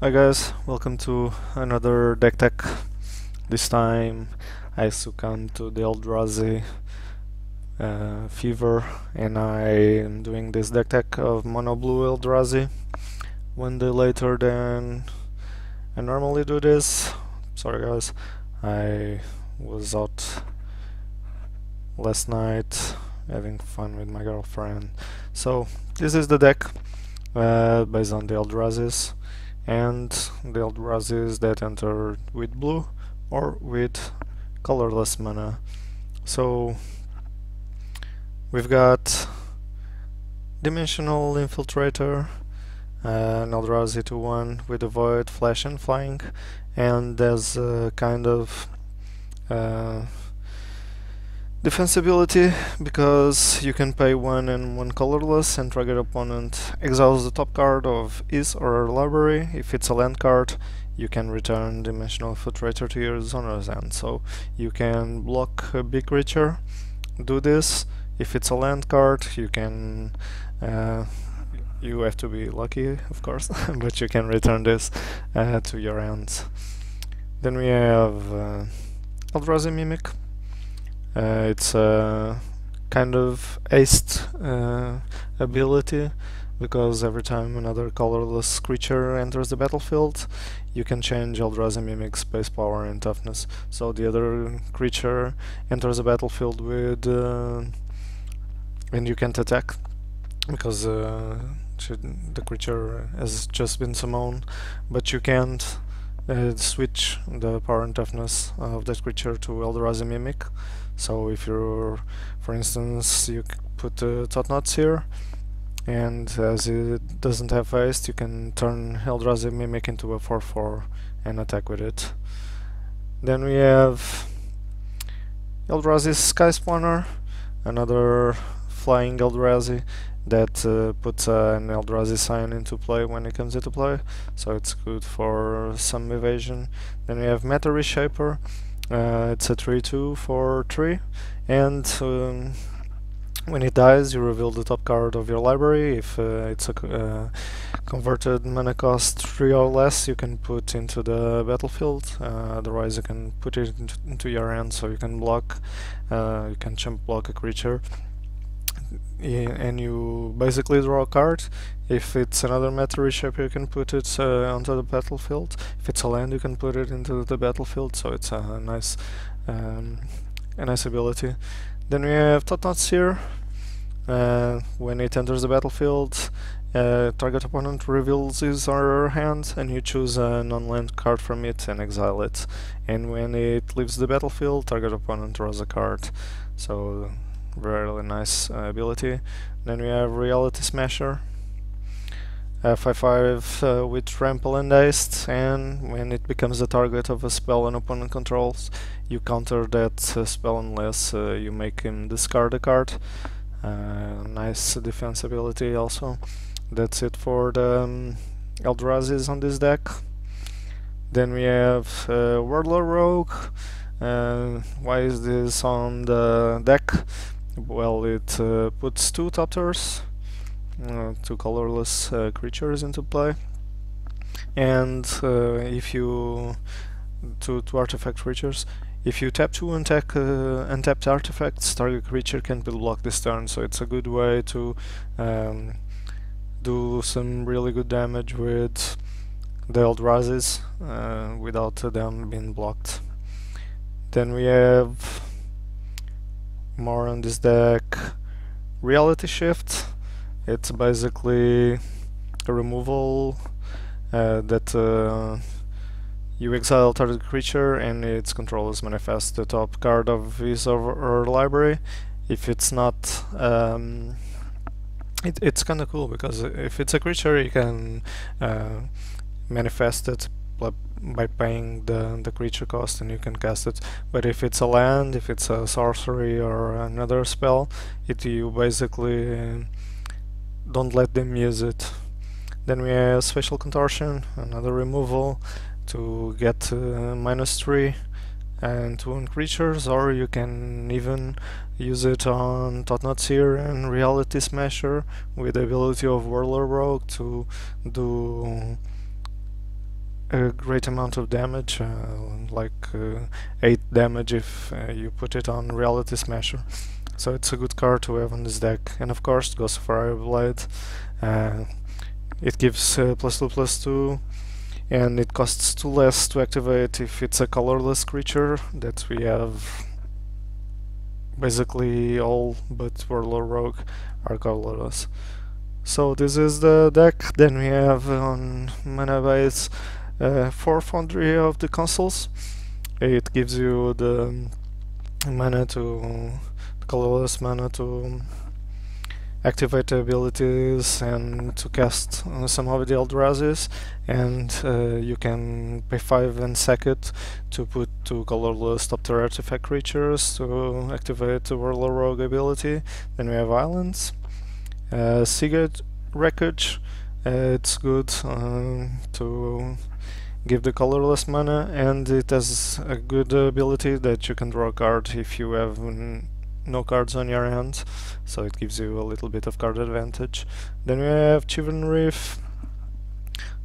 Hi guys, welcome to another deck tech. This time I succumbed to the Eldrazi fever and I am doing this deck tech of mono blue Eldrazi 1 day later than I normally do this. Sorry guys, I was out last night having fun with my girlfriend. So this is the deck based on the Eldrazi's and the Eldrazi's that enter with blue or with colorless mana. So we've got Dimensional Infiltrator, an Eldrazi 2/1 with a Void, Flash and Flying, and there's a kind of defensibility because you can pay 1 and 1 colorless and target opponent exiles the top card of his or her library. If it's a land card, you can return Dimensional Infiltrator to your owner's hand. So you can block a big creature, do this. If it's a land card, you can you have to be lucky, of course, but you can return this to your hand. Then we have Eldrazi Mimic. It's a kind of haste ability because every time another colorless creature enters the battlefield, you can change Eldrazi Mimic's base power and toughness. So the other creature enters the battlefield with and you can't attack because the creature has just been summoned, but you can't switch the power and toughness of that creature to Eldrazi Mimic. So if you're, for instance, you put the Totnots here, and as it doesn't have haste, you can turn Eldrazi Mimic into a 4/4 and attack with it. Then we have Eldrazi Sky Spawner, another flying Eldrazi that puts an Eldrazi sign into play when it comes into play, so it's good for some evasion. Then we have Meta Reshaper. It's a 3/2 for 3, and when it dies, you reveal the top card of your library. If it's a converted mana cost 3 or less, you can put into the battlefield. Otherwise, you can put it into your hand, so you can block. You can chump block a creature, and you basically draw a card. If it's another Meta Reshaper, you can put it onto the battlefield. If it's a land, you can put it into the battlefield, so it's a nice ability. Then we have Totnots here. When it enters the battlefield, target opponent reveals his or her hand, and you choose a non-land card from it and exile it. And when it leaves the battlefield, target opponent draws a card. So really nice ability. Then we have Reality Smasher, 5/5 with trample and haste, and when it becomes the target of a spell an opponent controls, you counter that spell unless you make him discard a card. Nice defense ability also. That's it for the Eldrazi's on this deck. Then we have Whirler Rogue. Why is this on the deck? Well, it puts 2 Topters, 2 colorless creatures into play, and if you 2 artifact creatures. If you tap 2 untapped artifacts, target creature can't be blocked this turn. So it's a good way to do some really good damage with the Eldrazi's without them being blocked. Then we have more on this deck. Reality Shift. It's basically a removal that you exile target creature and its controllers manifest the top card of his or her library. If it's not, it's kind of cool because if it's a creature, you can manifest it by paying the creature cost and you can cast it. But if it's a land, if it's a sorcery or another spell, you basically don't let them use it. Then we have Spatial Contortion, another removal to get -3 and 2 on creatures, or you can even use it on Totnots here and Reality Smasher with the ability of Whirler Rogue to do a great amount of damage, like 8 damage if you put it on Reality Smasher. So it's a good card to have on this deck. And of course, Ghost of Fireblade. It gives +2/+2, and it costs 2 less to activate if it's a colorless creature that we have. Basically all but Warlord Rogue are colorless. So this is the deck. Then we have on mana base 4 Foundry of the Consuls. It gives you the mana to colorless mana to activate the abilities and to cast some of the Eldrazi's, and you can pay 5 and sack it to put 2 colorless top tier artifact creatures to activate the Warlord Rogue ability. Then we have Islands. Seagate Wreckage. It's good to give the colorless mana, and it has a good ability that you can draw a card if you have no cards on your hand, so it gives you a little bit of card advantage. Then we have Chivalry Reef,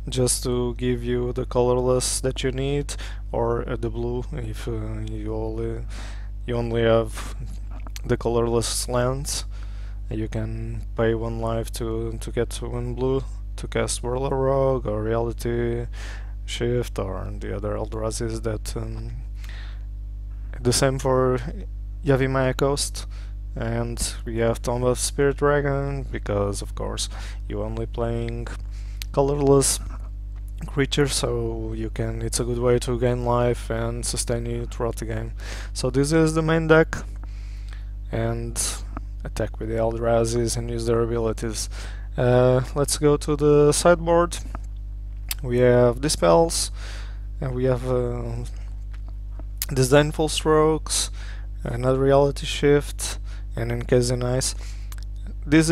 just to give you the colorless that you need, or the blue if you only have the colorless lands. You can pay 1 life to get 1 blue to cast Warlord Rogue or Reality Shift or the other Eldrazi's that the same for Yavimaya Coast. And we have Tomb of Spirit Dragon, because of course you're only playing colorless creatures, so you can, it's a good way to gain life and sustain you throughout the game. So this is the main deck, and attack with the Eldrazi's and use their abilities. Let's go to the sideboard. We have Dispels, and we have Disdainful Strokes, another Reality Shift, and Encasing Ice. These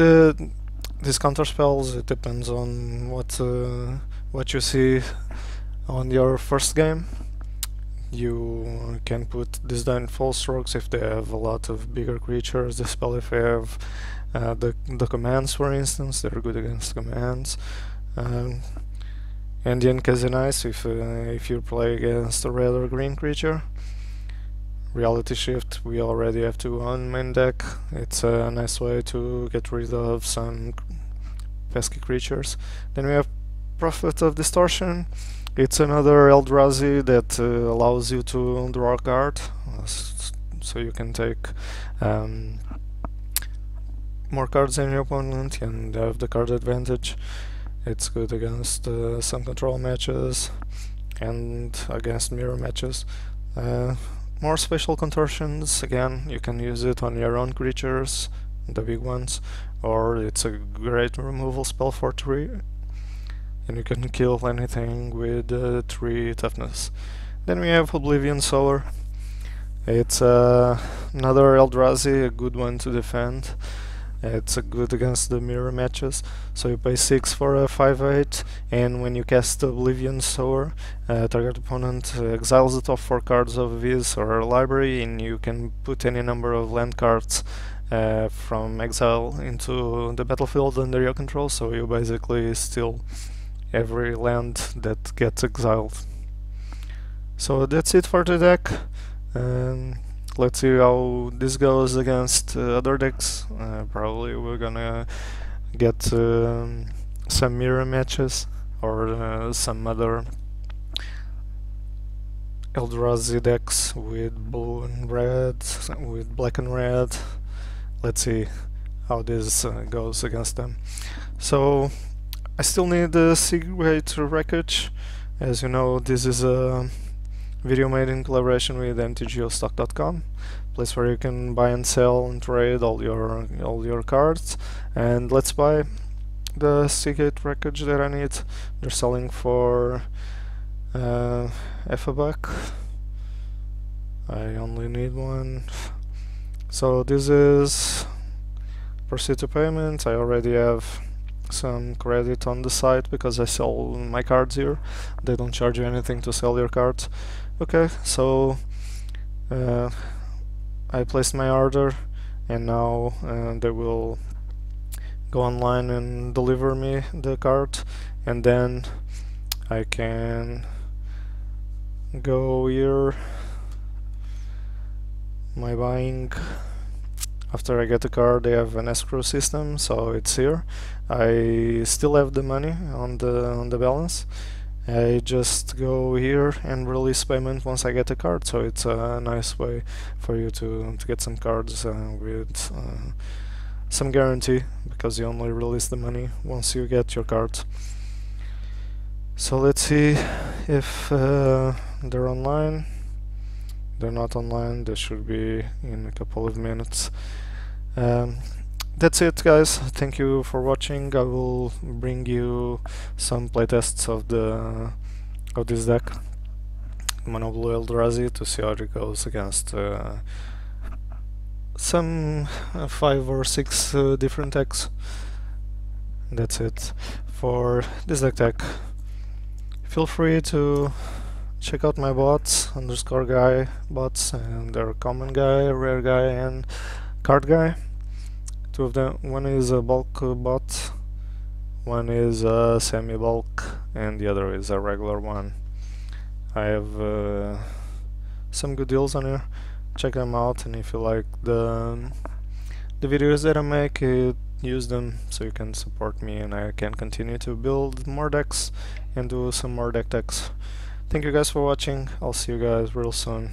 counter spells, it depends on what you see on your first game. You can put Disdainful Strokes if they have a lot of bigger creatures. Dispel if they have the commands, for instance, they're good against commands. And the Encasing Ice if you play against a red or green creature. Reality Shift, we already have 2 on main deck. It's a nice way to get rid of some pesky creatures. Then we have Prophet of Distortion. It's another Eldrazi that allows you to draw a card, so you can take more cards than your opponent and have the card advantage. It's good against some control matches and against mirror matches. More Spatial Contortions, again, you can use it on your own creatures, the big ones, or it's a great removal spell for 3, and you can kill anything with 3 toughness. Then we have Oblivion Sower. It's another Eldrazi, a good one to defend. It's good against the mirror matches. So you pay 6 for a 5/8, and when you cast Oblivion Sower, target opponent exiles the top 4 cards of his or her library, and you can put any number of land cards from exile into the battlefield under your control, so you basically steal every land that gets exiled. So that's it for the deck. Let's see how this goes against other decks. Probably we're gonna get some mirror matches or some other Eldrazi decks with blue and red, with black and red. Let's see how this goes against them. So I still need the Seagate Wreckage. As you know, this is a video made in collaboration with mtgoguy.com, place where you can buy and sell and trade all your cards. And let's buy the Seagate Wreckage that I need. They're selling for half a buck. I only need 1. So this is proceed to payment. I already have some credit on the site because I sell my cards here. They don't charge you anything to sell your cards. Okay, so I placed my order, and now they will go online and deliver me the card, and then I can go here, my buying. After I get a card, I have an escrow system, so it's here. I still have the money on the balance. I just go here and release payment once I get a card, so it's a nice way for you to get some cards with some guarantee, because you only release the money once you get your cards. So let's see if they're online. They're not online, they should be in a couple of minutes. That's it, guys. Thank you for watching. I will bring you some playtests of this deck, Mono Blue Eldrazi, to see how it goes against some 5 or 6 different decks. That's it for this deck tech. Feel free to check out my bots, _guy bots, and they're common guy, rare guy, and card guy. Two of them. One is a bulk bot, one is a semi-bulk, and the other is a regular one. I have some good deals on here. Check them out, and if you like the videos that I make, use them so you can support me and I can continue to build more decks and do some more deck techs. Thank you guys for watching. I'll see you guys real soon.